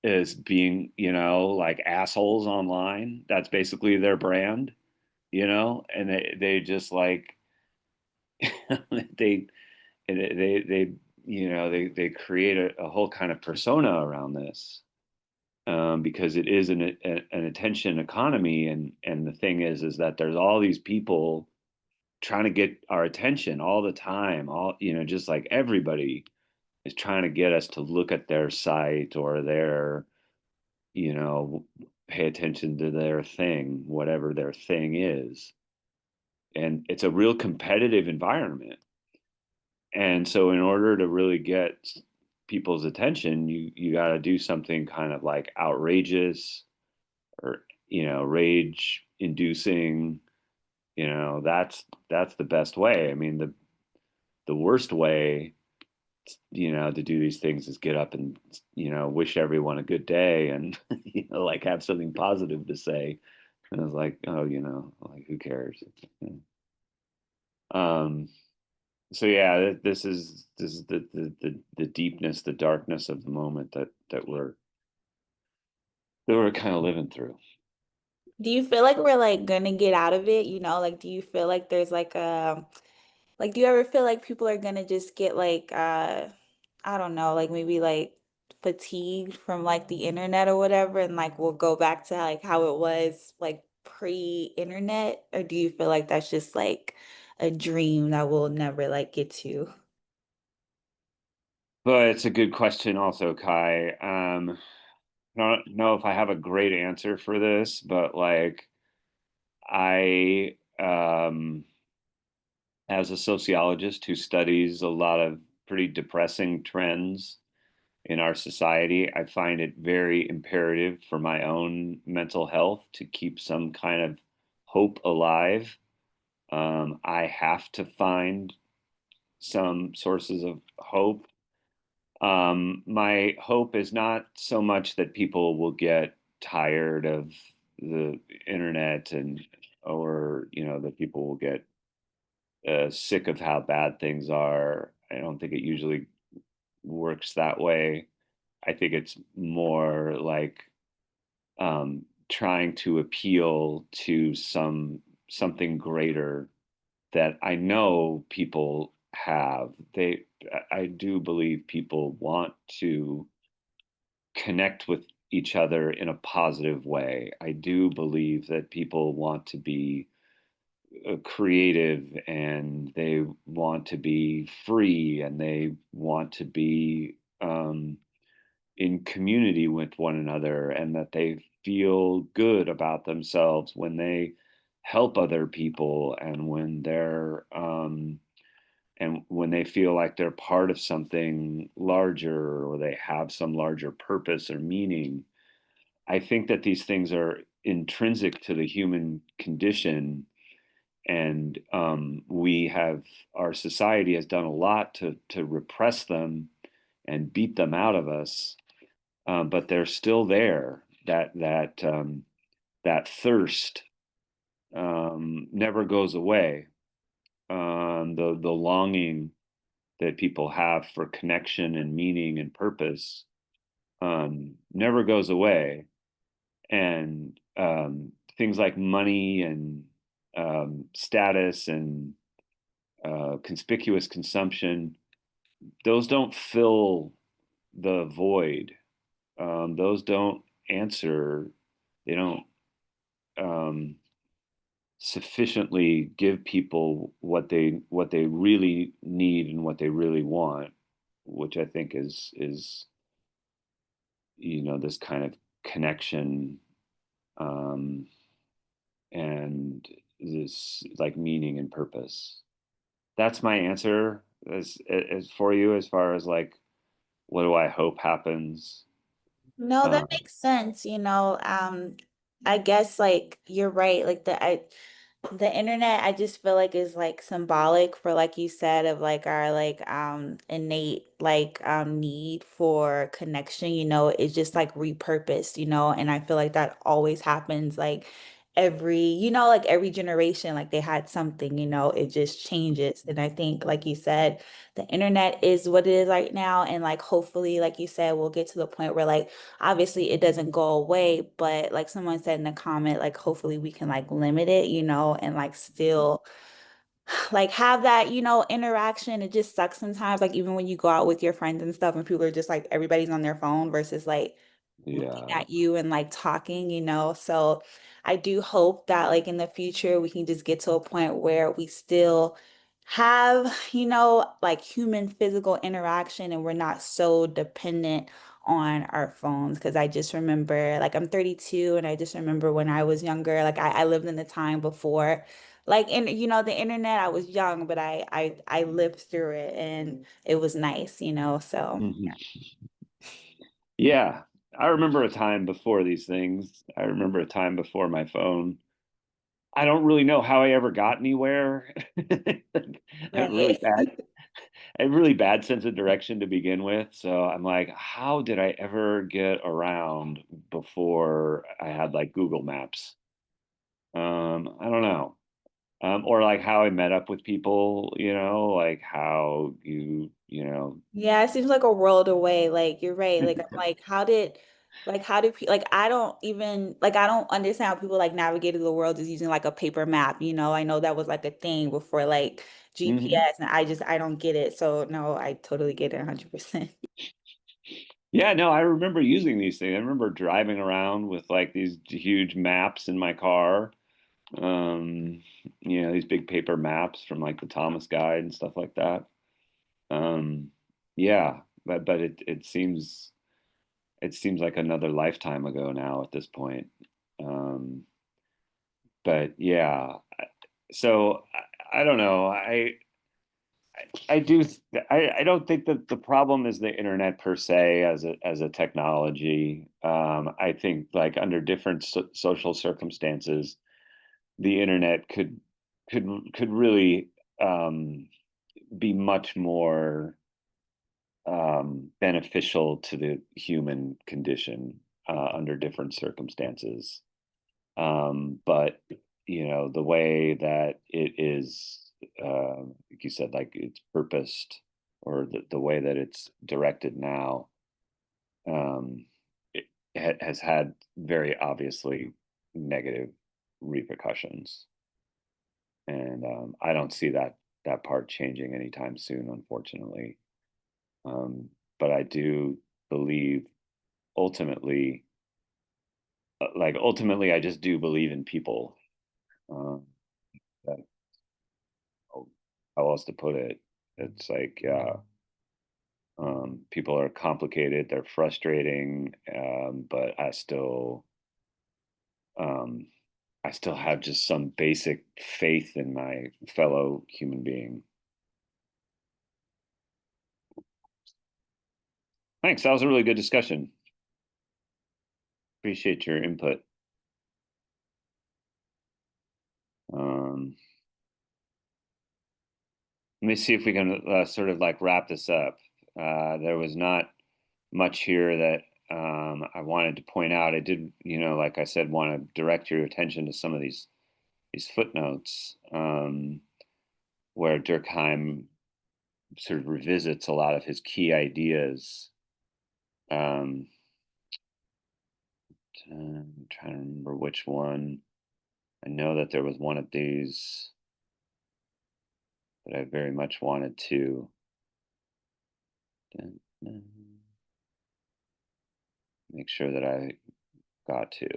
S1: is being, like assholes online. That's basically their brand, and they just like they they they create a whole kind of persona around this, because it is an attention economy, and the thing is that there's all these people trying to get our attention all the time, all, just like everybody is trying to get us to look at their site or their, you know pay attention to their thing, whatever their thing is. And it's a real competitive environment. And so in order to really get people's attention, you got to do something kind of like outrageous, or, rage inducing. That's the best way. I mean, the worst way, to do these things is get up and, wish everyone a good day, and, like have something positive to say. And I was like, oh, like who cares? Um, so yeah, this is the deepness, the darkness of the moment that we're kind of living through.
S4: Do you feel like we're like gonna get out of it? Like do you feel like there's like do you ever feel like people are gonna just get like I don't know, like maybe like fatigued from like the internet or whatever and like we'll go back to like how it was like pre-internet? Or do you feel like that's just like a dream that we'll never like get to?
S1: But it's a good question also, Kai. I don't know if I have a great answer for this, but like I, as a sociologist who studies a lot of pretty depressing trends in our society, I find it very imperative for my own mental health to keep some kind of hope alive. I have to find some sources of hope. My hope is not so much that people will get tired of the internet, or that people will get sick of how bad things are. I don't think it usually works that way. I think it's more like, trying to appeal to something greater that I know people have. I do believe people want to connect with each other in a positive way. I do believe that people want to be creative, and they want to be free, and they want to be, in community with one another, and that they feel good about themselves when they help other people, and when they feel like they're part of something larger, or they have some larger purpose or meaning. I think that these things are intrinsic to the human condition, and our society has done a lot to repress them and beat them out of us, but they're still there. That thirst, never goes away. The longing that people have for connection and meaning and purpose, never goes away. And things like money and status and conspicuous consumption, those don't fill the void. Those don't answer. They don't um, sufficiently give people what they really need and what they really want, which I think is this kind of connection, um, and this like meaning and purpose. That's my answer as for you as far as like what do I hope happens.
S4: No, that
S1: Um,
S4: makes sense, I guess like you're right. Like the internet, I just feel like is like symbolic for like you said of like our like innate like need for connection, it's just like repurposed, and I feel like that always happens like like every generation, like they had something, it just changes. And I think like you said, the internet is what it is right now. And like hopefully, like you said, we'll get to the point where like obviously it doesn't go away, but like someone said in the comment, like hopefully we can like limit it, and like still like have that, interaction. It just sucks sometimes, like even when you go out with your friends and stuff and people are just like everybody's on their phone versus like looking
S1: yeah.
S4: at you and like talking, So I do hope that like in the future we can just get to a point where we still have, like human physical interaction and we're not so dependent on our phones. Because I just remember, like I'm 32 and I just remember when I was younger, like I lived in the time before like in the internet. I was young, but I lived through it and it was nice, so
S1: Mhm. Yeah, I remember a time before these things. I remember a time before my phone. I don't really know how I ever got anywhere. I have really
S4: right.
S1: bad, a really bad sense of direction to begin with. So I'm like, how did I ever get around before I had like Google Maps? I don't know. Or like how I met up with people, like how
S4: Yeah, it seems like a world away. Like you're right. Like I'm like, how did like I don't even like I don't understand how people like navigated the world just using like a paper map, I know that was like a thing before like
S1: Mhm.
S4: GPS, and I don't get it. So no, I totally get it 100%.
S1: Yeah, no, I remember using these things. I remember driving around with like these huge maps in my car. Um, these big paper maps from like the Thomas Guide and stuff like that. Um, yeah, but it seems like another lifetime ago now at this point. Um, but yeah, so I don't know. I do. I don't think that the problem is the internet per se as a technology. I think like under different social circumstances, the internet could really be much more beneficial to the human condition under different circumstances. But the way that it is, like you said, like it's purposed, or the way that it's directed now, um, it has had very obviously negative repercussions, and I don't see that part changing anytime soon, unfortunately. Um, but I do believe ultimately, ultimately, I just do believe in people. Um, that how else to put it? It's like people are complicated, they're frustrating, but um, I still have just some basic faith in my fellow human being. Thanks. That was a really good discussion. Appreciate your input. Um, Let me see if we can sort of like wrap this up. There was not much here that I wanted to point out. I did, like I said, want to direct your attention to some of these footnotes, where Durkheim sort of revisits a lot of his key ideas. I'm trying to remember which one. I know that there was one of these that I very much wanted to make sure that I got to.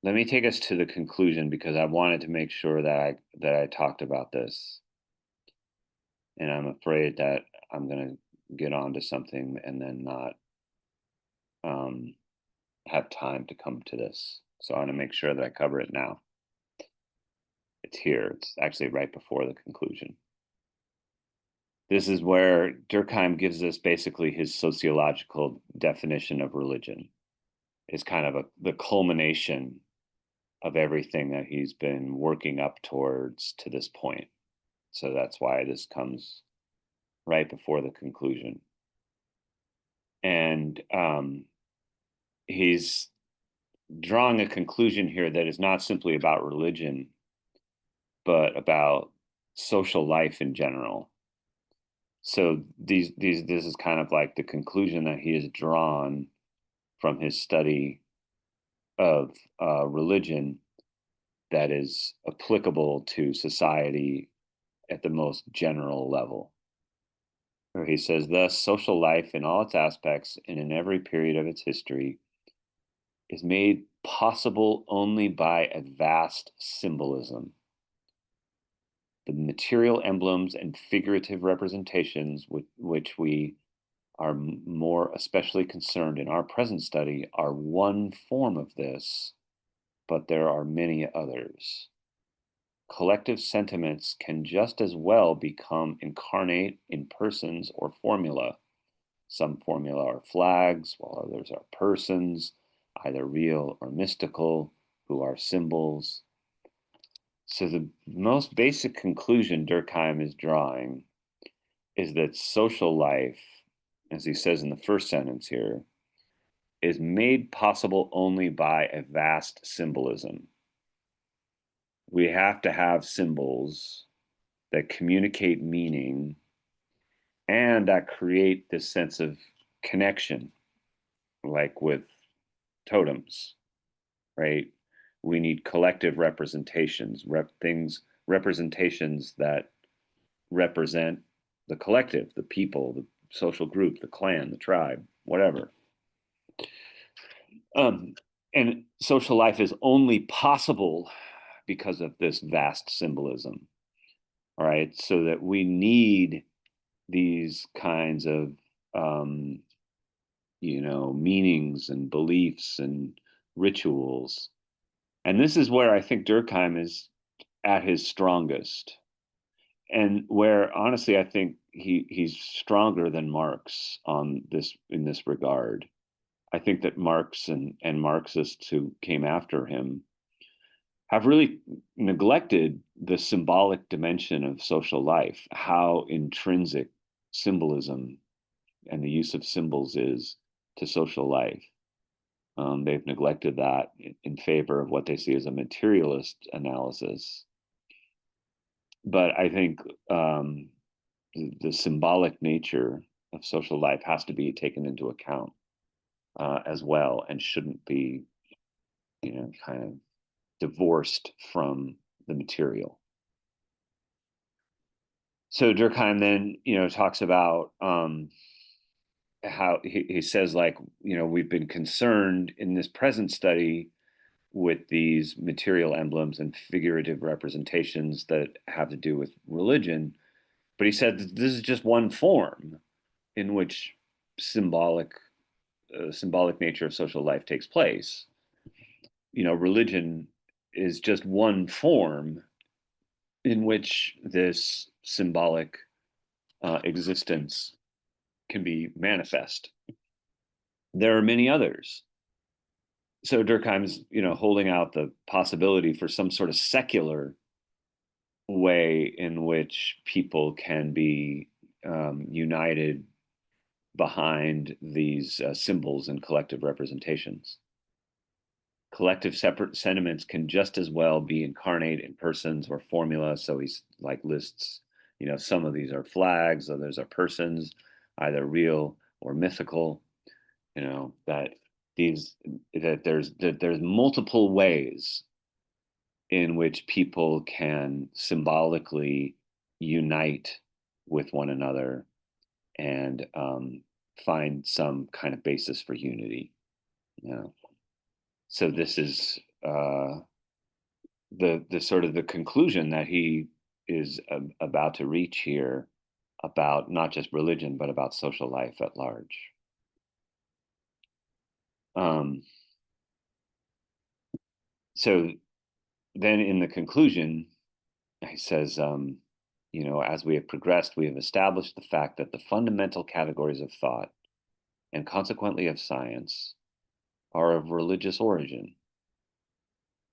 S1: Let me take us to the conclusion because I wanted to make sure that I talked about this, and I'm afraid that I'm going to get onto something and then not um, have time to come to this. So I want to make sure that I cover it now. It's here. It's actually right before the conclusion. This is where Durkheim gives us basically his sociological definition of religion. It's kind of the culmination of everything that he's been working up towards to this point. So that's why this comes right before the conclusion. And he's drawing a conclusion here that is not simply about religion, but about social life in general. So this is kind of like the conclusion that he has drawn from his study of religion that is applicable to society at the most general level. Where he says, thus, social life in all its aspects and in every period of its history is made possible only by a vast symbolism. The material emblems and figurative representations with which we are more especially concerned in our present study are one form of this, but there are many others. Collective sentiments can just as well become incarnate in persons or formula. Some formula are flags, while others are persons, either real or mystical, who are symbols. So the most basic conclusion Durkheim is drawing is that social life, as he says in the first sentence here, is made possible only by a vast symbolism. We have to have symbols that communicate meaning and that create this sense of connection, like with totems, right? We need collective representations, representations that represent the collective, the people, the social group, the clan, the tribe, whatever. And social life is only possible because of this vast symbolism. All right, so that we need these kinds of meanings and beliefs and rituals. And this is where I think Durkheim is at his strongest, and where honestly I think he's stronger than Marx on this in this regard. I think that Marx and Marxists who came after him have really neglected the symbolic dimension of social life, how intrinsic symbolism and the use of symbols is to social life. They've neglected that in favor of what they see as a materialist analysis. But I think the symbolic nature of social life has to be taken into account as well, and shouldn't be, kind of divorced from the material. So Durkheim then, talks about how he says, like, we've been concerned in this present study with these material emblems and figurative representations that have to do with religion. But he said this is just one form in which symbolic nature of social life takes place. Religion is just one form in which this symbolic existence can be manifest. There are many others. So Durkheim's, holding out the possibility for some sort of secular way in which people can be united behind these symbols and collective representations. Collective separate sentiments can just as well be incarnate in persons or formula. So he's like lists, some of these are flags, others are persons, either real or mythical. That there's multiple ways in which people can symbolically unite with one another and find some kind of basis for unity. So this is the sort of the conclusion that he is about to reach here about not just religion but about social life at large. So then in the conclusion, he says, as we have progressed, we have established the fact that the fundamental categories of thought and consequently of science are of religious origin.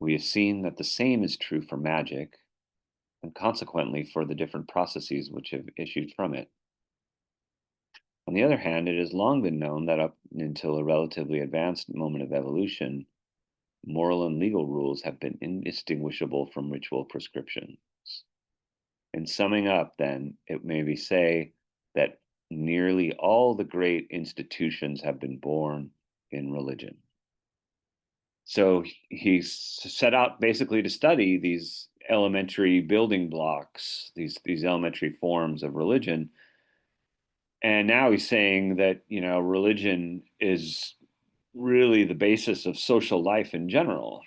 S1: We have seen that the same is true for magic and consequently for the different processes which have issued from it. On the other hand, it has long been known that up until a relatively advanced moment of evolution, moral and legal rules have been indistinguishable from ritual prescriptions. In summing up, then, it may be say that nearly all the great institutions have been born in religion. So he set out basically to study these elementary building blocks, these elementary forms of religion. And now he's saying that, religion is really the basis of social life in general.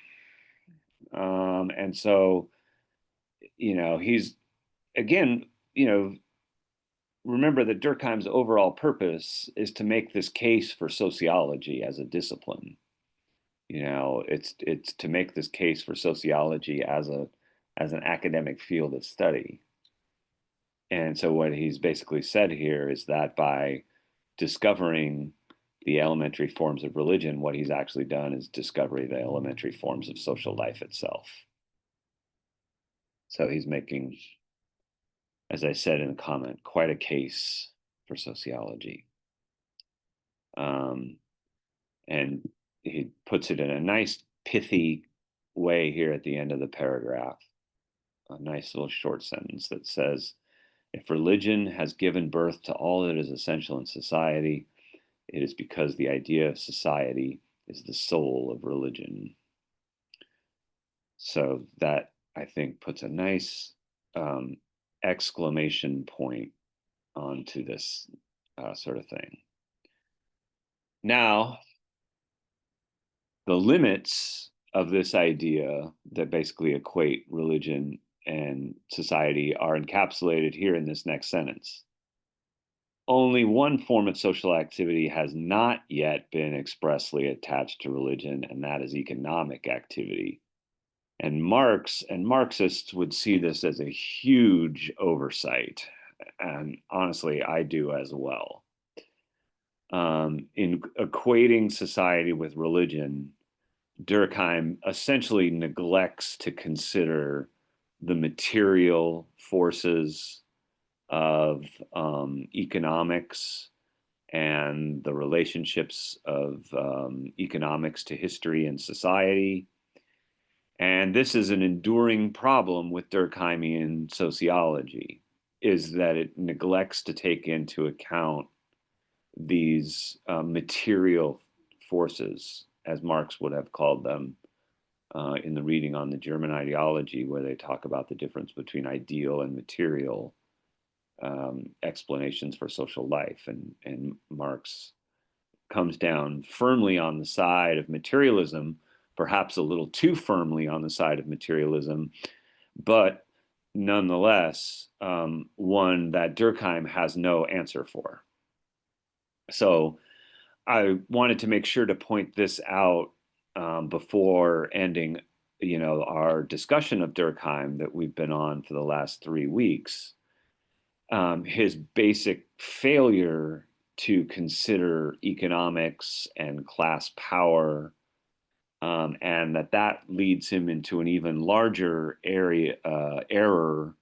S1: And so, he's, again, remember that Durkheim's overall purpose is to make this case for sociology as a discipline. It's to make this case for sociology as an academic field of study. And so what he's basically said here is that by discovering the elementary forms of religion, what he's actually done is discover the elementary forms of social life itself. So he's making, as I said in the comment, quite a case for sociology. And he puts it in a nice pithy way here at the end of the paragraph. A nice little short sentence that says, if religion has given birth to all that is essential in society, it is because the idea of society is the soul of religion. So that, I think, puts a nice exclamation point onto this sort of thing. Now, the limits of this idea that basically equate religion and society are encapsulated here in this next sentence. Only one form of social activity has not yet been expressly attached to religion, and that is economic activity. And Marx and Marxists would see this as a huge oversight. And honestly, I do as well. In equating society with religion, Durkheim essentially neglects to consider the material forces of economics and the relationships of economics to history and society. And this is an enduring problem with Durkheimian sociology, is that it neglects to take into account these material forces, as Marx would have called them in the reading on the German ideology, where they talk about the difference between ideal and material explanations for social life. And Marx comes down firmly on the side of materialism, perhaps a little too firmly on the side of materialism, but nonetheless, one that Durkheim has no answer for. So I wanted to make sure to point this out before ending, our discussion of Durkheim that we've been on for the last 3 weeks. His basic failure to consider economics and class power, and that leads him into an even larger error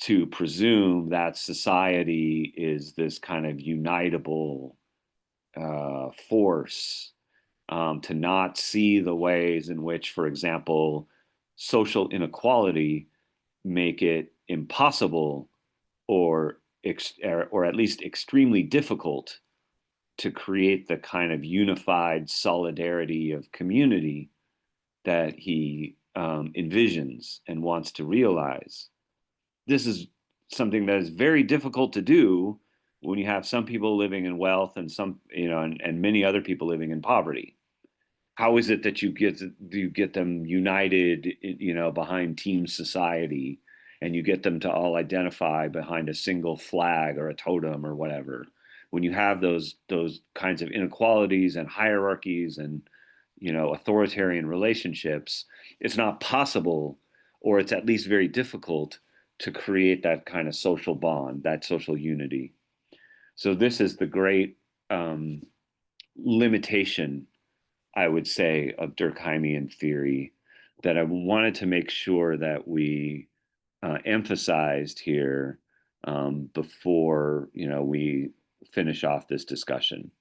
S1: to presume that society is this kind of unitable force, to not see the ways in which, for example, social inequality make it impossible or at least extremely difficult to create the kind of unified solidarity of community that he envisions and wants to realize. This is something that is very difficult to do when you have some people living in wealth and some, and many other people living in poverty. How is it that you get them united, behind team society, and you get them to all identify behind a single flag or a totem or whatever? When you have those kinds of inequalities and hierarchies and authoritarian relationships, it's not possible, or it's at least very difficult to create that kind of social bond, that social unity. So this is the great limitation, I would say, of Durkheimian theory that I wanted to make sure that we emphasized here, before we finish off this discussion.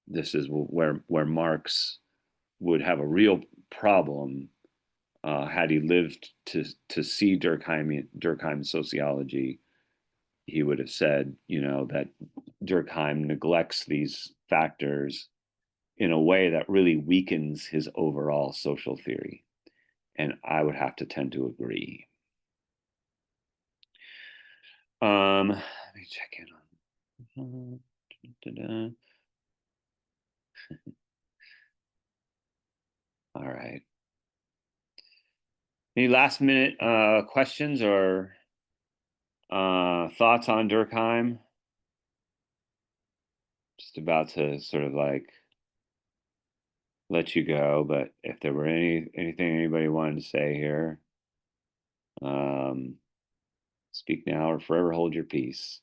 S1: This is where Marx would have a real problem, had he lived to see Durkheim's sociology. He would have said, that Durkheim neglects these factors in a way that really weakens his overall social theory. And I would have to tend to agree. Let me check in on. All right. Any last minute questions or thoughts on Durkheim? Just about to sort of like let you go, but if there were anything anybody wanted to say here, speak now or forever hold your peace.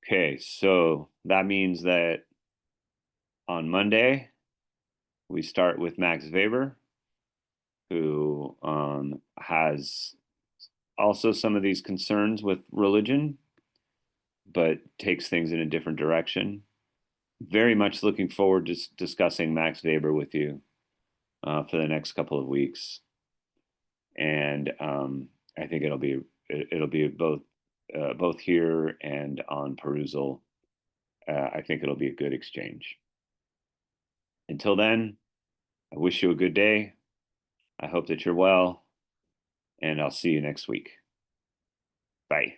S1: Okay, so that means that on Monday we start with Max Weber, who has also some of these concerns with religion, but takes things in a different direction. Very much looking forward to discussing Max Weber with you for the next couple of weeks, and I think it'll be both here and on perusal. I think it'll be a good exchange. Until then, I wish you a good day. I hope that you're well, and I'll see you next week. Bye.